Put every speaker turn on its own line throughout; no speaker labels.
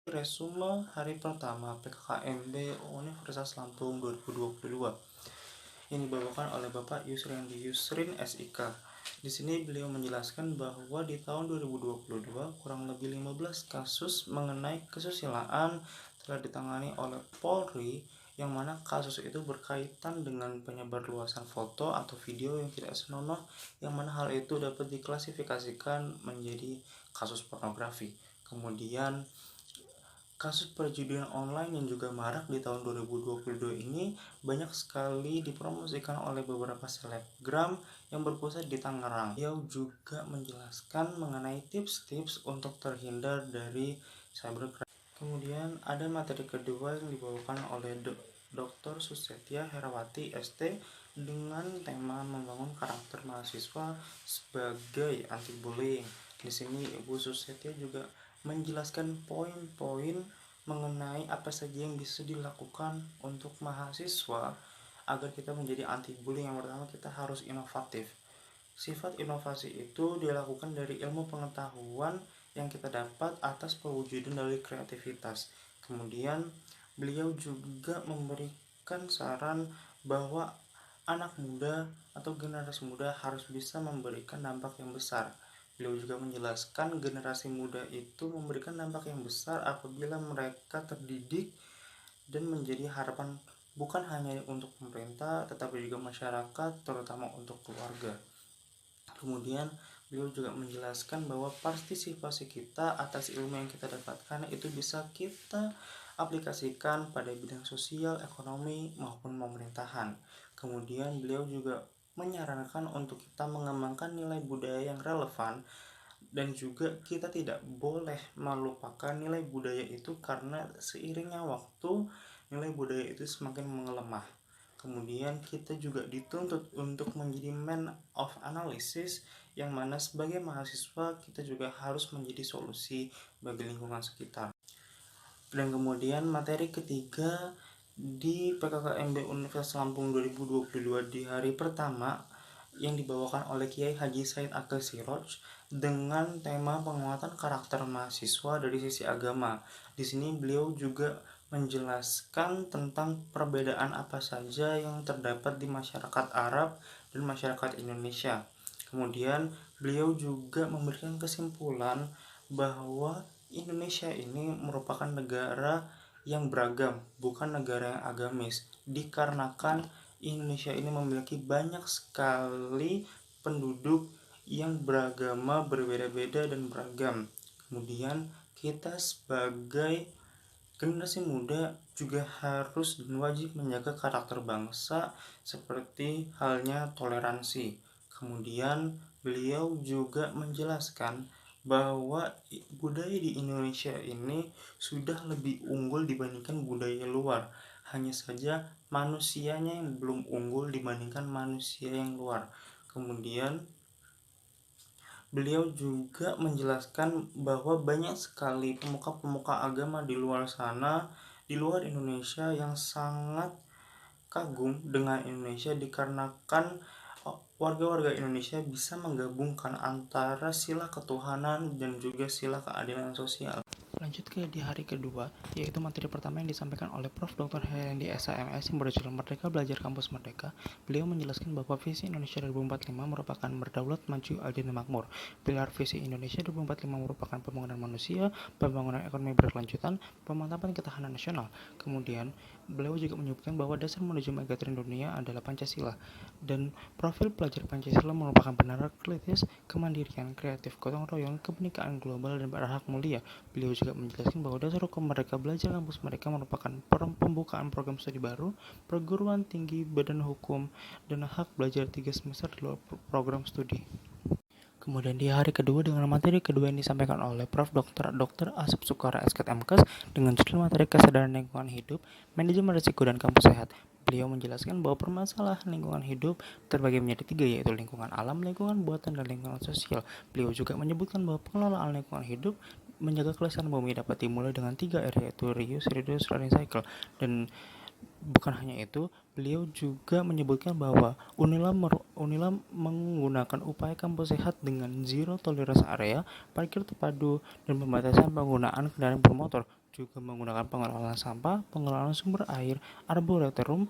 Resume hari pertama PKKMB Universitas Lampung 2022 yang dibawakan oleh Bapak Yusrin SIK. Di sini beliau menjelaskan bahwa di tahun 2022 kurang lebih 15 kasus mengenai kesusilaan telah ditangani oleh Polri, yang mana kasus itu berkaitan dengan penyebarluasan foto atau video yang tidak senonoh, yang mana hal itu dapat diklasifikasikan menjadi kasus pornografi. Kemudian kasus perjudian online yang juga marak di tahun 2022 ini banyak sekali dipromosikan oleh beberapa selebgram yang berpusat di Tangerang. Dia juga menjelaskan mengenai tips-tips untuk terhindar dari cybercrime. Kemudian ada materi kedua yang dibawakan oleh Dr. Susetya Herawati ST dengan tema membangun karakter mahasiswa sebagai anti bullying. Di sini Ibu Susetya juga menjelaskan poin-poin mengenai apa saja yang bisa dilakukan untuk mahasiswa agar kita menjadi anti bullying. Yang pertama, kita harus inovatif. Sifat inovasi itu dilakukan dari ilmu pengetahuan yang kita dapat atas perwujudan dari kreativitas. Kemudian beliau juga memberikan saran bahwa anak muda atau generasi muda harus bisa memberikan dampak yang besar. Beliau juga menjelaskan generasi muda itu memberikan dampak yang besar apabila mereka terdidik dan menjadi harapan bukan hanya untuk pemerintah tetapi juga masyarakat, terutama untuk keluarga. Kemudian beliau juga menjelaskan bahwa partisipasi kita atas ilmu yang kita dapatkan itu bisa kita aplikasikan pada bidang sosial, ekonomi, maupun pemerintahan. Kemudian beliau juga menyarankan untuk kita mengembangkan nilai budaya yang relevan, dan juga kita tidak boleh melupakan nilai budaya itu karena seiringnya waktu nilai budaya itu semakin melemah. Kemudian kita juga dituntut untuk menjadi man of analysis, yang mana sebagai mahasiswa kita juga harus menjadi solusi bagi lingkungan sekitar. Dan kemudian materi ketiga di PKKMB Universitas Lampung 2022 di hari pertama yang dibawakan oleh Kiai Haji Said Akil Siroj dengan tema penguatan karakter mahasiswa dari sisi agama. Di sini beliau juga menjelaskan tentang perbedaan apa saja yang terdapat di masyarakat Arab dan masyarakat Indonesia. Kemudian beliau juga memberikan kesimpulan bahwa Indonesia ini merupakan negara yang beragam, bukan negara yang agamis, dikarenakan Indonesia ini memiliki banyak sekali penduduk yang beragama berbeda-beda dan beragam. Kemudian kita sebagai generasi muda juga harus dan wajib menjaga karakter bangsa seperti halnya toleransi. Kemudian beliau juga menjelaskan bahwa budaya di Indonesia ini sudah lebih unggul dibandingkan budaya luar. Hanya saja manusianya yang belum unggul dibandingkan manusia yang luar. Kemudian beliau juga menjelaskan bahwa banyak sekali pemuka-pemuka agama di luar sana, di luar Indonesia, yang sangat kagum dengan Indonesia dikarenakan warga-warga Indonesia bisa menggabungkan antara sila ketuhanan dan juga sila keadilan sosial. Lanjut ke di hari kedua, yaitu materi pertama yang disampaikan oleh Prof. Dr. Herendi SAMS yang berjudul Merdeka Belajar Kampus Merdeka. Beliau menjelaskan bahwa visi Indonesia 2045 merupakan berdaulat, maju, adil, dan makmur. Pilar visi Indonesia 2045 merupakan pembangunan manusia, pembangunan ekonomi berkelanjutan, pemantapan ketahanan nasional. Kemudian beliau juga menyebutkan bahwa dasar menuju megatrend dunia adalah Pancasila, dan profil pelajar Pancasila merupakan benar kritis, kemandirian, kreatif, gotong royong, kebenekaan global, dan berhak mulia. Beliau juga menjelaskan bahwa dasar hukum Merdeka Belajar Kampus Merdeka merupakan pembukaan program studi baru, perguruan tinggi, badan hukum, dan hak belajar 3 semester di luar program studi. Kemudian di hari kedua dengan materi kedua yang disampaikan oleh Prof. Dr. Asep Sukara SKT MKes dengan judul materi kesadaran lingkungan hidup, manajemen risiko dan kampus sehat. Beliau menjelaskan bahwa permasalahan lingkungan hidup terbagi menjadi 3, yaitu lingkungan alam, lingkungan buatan, dan lingkungan sosial. Beliau juga menyebutkan bahwa pengelolaan lingkungan hidup menjaga kelestarian bumi dapat dimulai dengan 3R, yaitu reuse, reduce, recycle. Dan bukan hanya itu, beliau juga menyebutkan bahwa Unila menggunakan upaya kampus sehat dengan zero tolerance area, parkir terpadu, dan pembatasan penggunaan kendaraan bermotor. juga menggunakan pengelolaan sampah, pengelolaan sumber air, arboretum,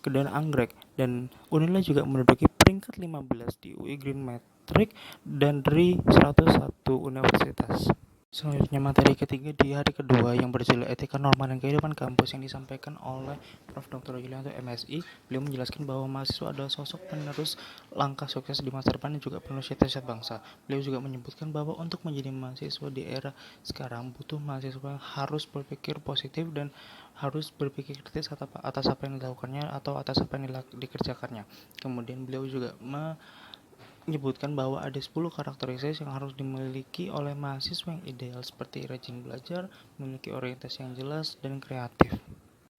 dan anggrek. Dan Unila juga menduduki peringkat 15 di UI Green Metric dan dari 101 universitas. Selanjutnya materi ketiga di hari kedua yang berjudul Etika Norma dan Kehidupan Kampus yang disampaikan oleh Prof. Dr. Yulianto MSI. Beliau menjelaskan bahwa mahasiswa adalah sosok penerus langkah sukses di masa depan dan juga penerus cita-cita bangsa. Beliau juga menyebutkan bahwa untuk menjadi mahasiswa di era sekarang butuh mahasiswa yang harus berpikir positif dan harus berpikir kritis atas apa yang dilakukannya atau atas apa yang dikerjakannya. Kemudian beliau juga menyebutkan bahwa ada 10 karakteristik yang harus dimiliki oleh mahasiswa yang ideal seperti rajin belajar, memiliki orientasi yang jelas, dan kreatif.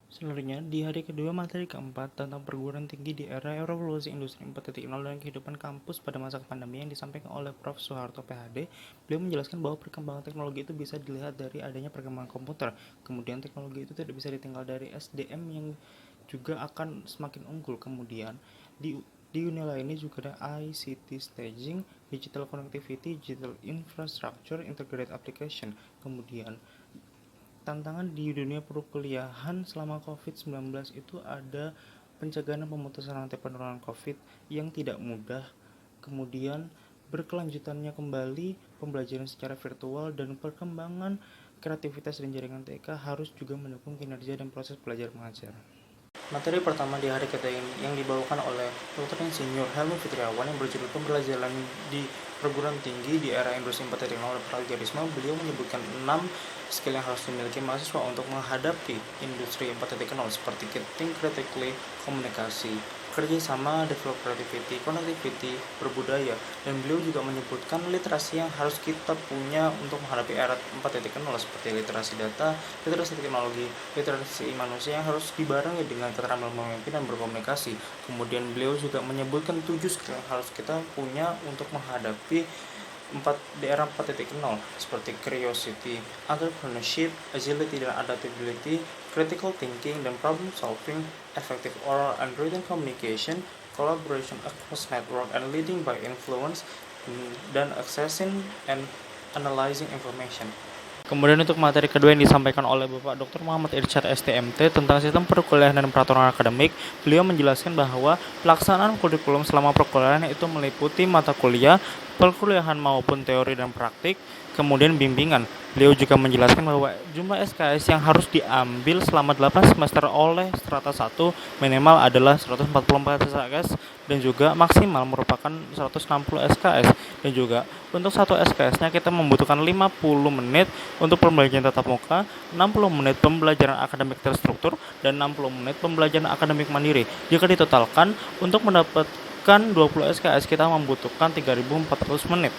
Selanjutnya, di hari kedua materi keempat tentang perguruan tinggi di era revolusi industri 4.0 dan kehidupan kampus pada masa pandemi yang disampaikan oleh Prof. Soeharto PhD, beliau menjelaskan bahwa perkembangan teknologi itu bisa dilihat dari adanya perkembangan komputer. Kemudian teknologi itu tidak bisa ditinggal dari SDM yang juga akan semakin unggul. Kemudian di Unila ini juga ada ICT Staging, Digital Connectivity, Digital Infrastructure, Integrated Application. Kemudian tantangan di dunia perkuliahan selama COVID-19 itu ada pencegahan dan pemutusan rantai penularan COVID yang tidak mudah. Kemudian berkelanjutannya kembali pembelajaran secara virtual dan perkembangan kreativitas dan jaringan TK harus juga mendukung kinerja dan proses belajar mengajar. Materi pertama di hari ketiga ini yang dibawakan oleh Dr. Insinyur Helmi Fitriawan yang berjudul Pembelajaran di Perguruan Tinggi di Era Industri 4.0 dan Plagiarisme. Beliau menyebutkan 6 skill yang harus dimiliki mahasiswa untuk menghadapi industri 4.0 seperti think critically, komunikasi, kerjasama, develop creativity, connectivity, berbudaya. Dan beliau juga menyebutkan literasi yang harus kita punya untuk menghadapi era 4.0 seperti literasi data, literasi teknologi, literasi manusia yang harus dibarengi dengan keterampilan memimpin dan berkomunikasi. Kemudian beliau juga menyebutkan 7 skill yang harus kita punya untuk menghadapi di era 4.0 seperti curiosity, entrepreneurship, agility dan adaptability, critical thinking dan problem solving, effective oral and written communication, collaboration across network and leading by influence, dan accessing and analyzing information. Kemudian untuk materi kedua yang disampaikan oleh Bapak Dr. Muhammad Irsyad STMT tentang sistem perkuliahan dan peraturan akademik, beliau menjelaskan bahwa pelaksanaan kurikulum selama perkuliahan itu meliputi mata kuliah, perkuliahan maupun teori dan praktik, kemudian bimbingan. Beliau juga menjelaskan bahwa jumlah SKS yang harus diambil selama 8 semester oleh strata 1 minimal adalah 144 SKS dan juga maksimal merupakan 160 SKS. Dan juga untuk satu SKS-nya kita membutuhkan 50 menit untuk pembelajaran tatap muka, 60 menit pembelajaran akademik terstruktur, dan 60 menit pembelajaran akademik mandiri. Jika ditotalkan, untuk mendapatkan 20 SKS kita membutuhkan 3.400 menit.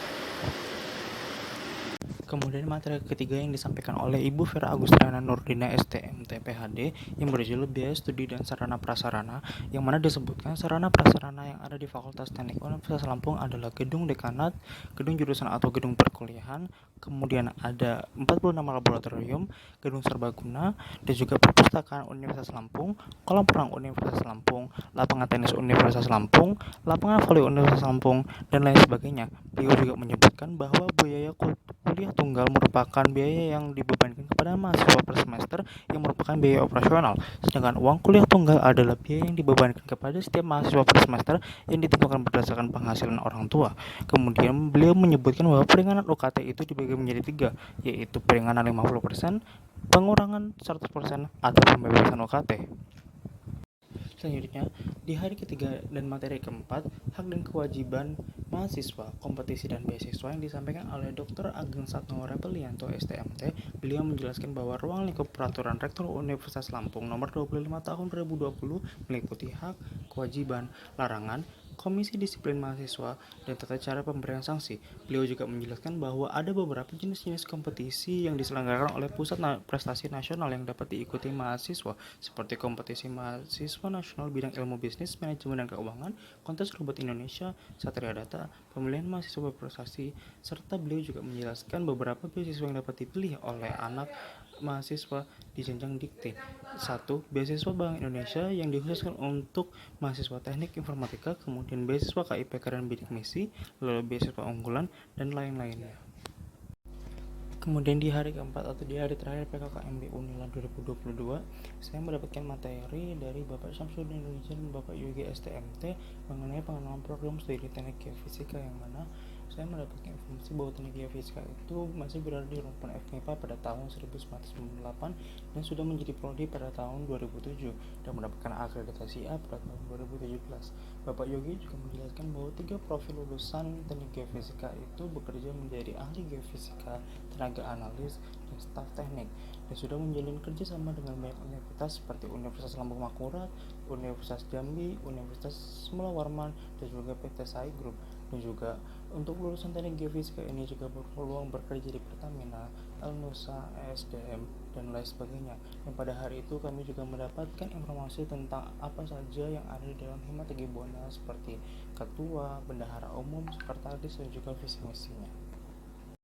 Kemudian materi ketiga yang disampaikan oleh Ibu Vera Agustiana Nurdina STMT PhD yang berjudul Biaya Studi dan Sarana Prasarana, yang mana disebutkan sarana prasarana yang ada di Fakultas Teknik Universitas Lampung adalah gedung dekanat, gedung jurusan atau gedung perkuliahan, kemudian ada 46 laboratorium, gedung serbaguna, dan juga perpustakaan Universitas Lampung, kolam renang Universitas Lampung, lapangan tenis Universitas Lampung, lapangan voli Universitas Lampung, dan lain sebagainya. Beliau juga menyebutkan bahwa biaya kuliah tunggal merupakan biaya yang dibebankan kepada mahasiswa per semester yang merupakan biaya operasional, sedangkan uang kuliah tunggal adalah biaya yang dibebankan kepada setiap mahasiswa per semester yang ditentukan berdasarkan penghasilan orang tua. Kemudian beliau menyebutkan bahwa peringanan UKT itu dibagi menjadi 3, yaitu peringanan 50%, pengurangan 100%, atau pembebasan UKT. Selanjutnya, di hari ketiga dan materi keempat, hak dan kewajiban mahasiswa, kompetisi dan beasiswa yang disampaikan oleh Dr. Ageng Satno Rebelianto STMT, beliau menjelaskan bahwa ruang lingkup peraturan Rektor Universitas Lampung nomor 25 tahun 2020 meliputi hak, kewajiban, larangan, Komisi Disiplin Mahasiswa, dan tata cara pemberian sanksi. Beliau juga menjelaskan bahwa ada beberapa jenis-jenis kompetisi yang diselenggarakan oleh Pusat Prestasi Nasional yang dapat diikuti mahasiswa, seperti kompetisi mahasiswa nasional bidang ilmu bisnis, manajemen dan keuangan, kontes robot Indonesia, Satria Data, pemilihan mahasiswa berprestasi, serta beliau juga menjelaskan beberapa beasiswa yang dapat dipilih oleh anak mahasiswa di jenjang dikti. 1. Beasiswa Bank Indonesia yang dikhususkan untuk mahasiswa teknik informatika, kemudian beasiswa KIPK dan bidik misi, lalu beasiswa unggulan, dan lain-lainnya. Kemudian di hari keempat atau di hari terakhir PKKMB Unila 2022, saya mendapatkan materi dari Bapak Syamsuddin Rizal dan Bapak Yogi STMT mengenai pengenalan program studi teknik geofisika, yang mana saya mendapatkan informasi bahwa teknik geofisika itu masih berada di rumpun FMIPA pada tahun 1998 dan sudah menjadi prodi pada tahun 2007 dan mendapatkan akreditasi A pada tahun 2017. Bapak Yogi juga menjelaskan bahwa 3 profil lulusan teknik geofisika itu bekerja menjadi ahli geofisika, tenaga analis, dan staf teknik, dan sudah menjalin kerjasama dengan banyak universitas seperti Universitas Lambung Makurat, Universitas Jambi, Universitas Semula Warman, dan juga PT SAI Group. Dan juga untuk lulusan teknik geofisika ini juga berpeluang bekerja di Pertamina, Elnusa, ESDM, dan lain sebagainya. Dan pada hari itu kami juga mendapatkan informasi tentang apa saja yang ada di dalam Hima Tegibona seperti ketua, bendahara umum, sekretaris, dan juga visi misinya.